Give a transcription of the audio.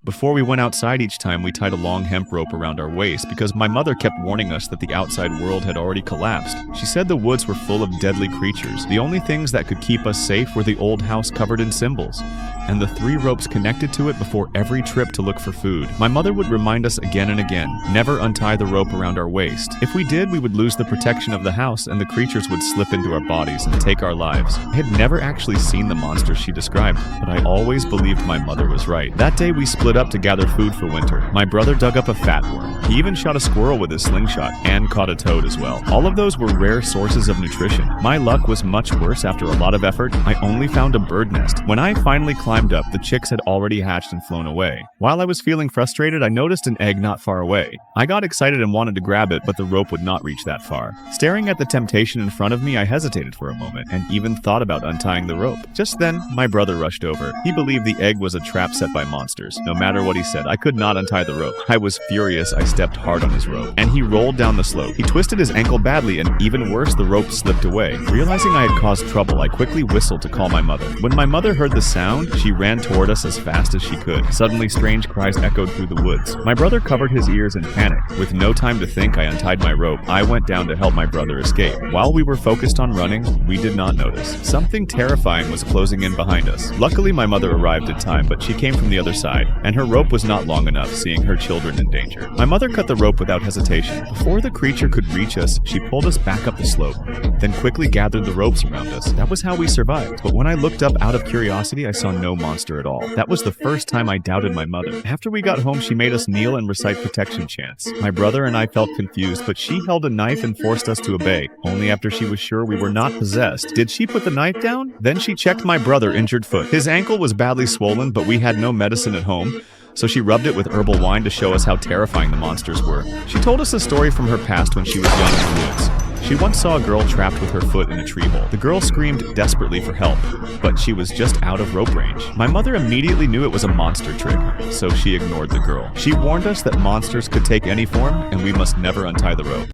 Before we went outside each time, we tied a long hemp rope around our waist because my mother kept warning us that the outside world had already collapsed. She said the woods were full of deadly creatures. The only things that could keep us safe were the old house covered in symbols, and the 3 ropes connected to it before every trip to look for food. My mother would remind us again and again, never untie the rope around our waist. If we did, we would lose the protection of the house and the creatures would slip into our bodies and take our lives. I had never actually seen the monsters she described, but I always believed my mother was right. That day we split up to gather food for winter. My brother dug up a fat worm. He even shot a squirrel with his slingshot and caught a toad as well. All of those were rare sources of nutrition. My luck was much worse. After a lot of effort, I only found a bird nest. When I finally climbed up, the chicks had already hatched and flown away. While I was feeling frustrated, I noticed an egg not far away. I got excited and wanted to grab it, but the rope would not reach that far. Staring at the temptation in front of me, I hesitated for a moment and even thought about untying the rope. Just then, my brother rushed over. He believed the egg was a trap set by monsters. No matter what he said, I could not untie the rope. I was furious. I stepped hard on his rope, and he rolled down the slope. He twisted his ankle badly, and even worse, the rope slipped away. Realizing I had caused trouble, I quickly whistled to call my mother. When my mother heard the sound, she ran toward us as fast as she could. Suddenly, strange cries echoed through the woods. My brother covered his ears in panic. With no time to think, I untied my rope. I went down to help my brother escape. While we were focused on running, we did not notice. Something terrifying was closing in behind us. Luckily, my mother arrived in time, but she came from the other side, and her rope was not long enough, seeing her children in danger. My mother cut the rope without hesitation. Before the creature could reach us, she pulled us back up the slope, then quickly gathered the ropes around us. That was how we survived. But when I looked up out of curiosity, I saw no monster at all. That was the first time I doubted my mother. After we got home, she made us kneel and recite protection chants. My brother and I felt confused, but she held a knife and forced us to obey. Only after she was sure we were not possessed did she put the knife down. Then she checked my brother's injured foot. His ankle was badly swollen, but we had no medicine at home, so she rubbed it with herbal wine to show us how terrifying the monsters were. She told us a story from her past when she was young in the woods. She once saw a girl trapped with her foot in a tree hole. The girl screamed desperately for help, but she was just out of rope range. My mother immediately knew it was a monster trick, so she ignored the girl. She warned us that monsters could take any form, and we must never untie the rope.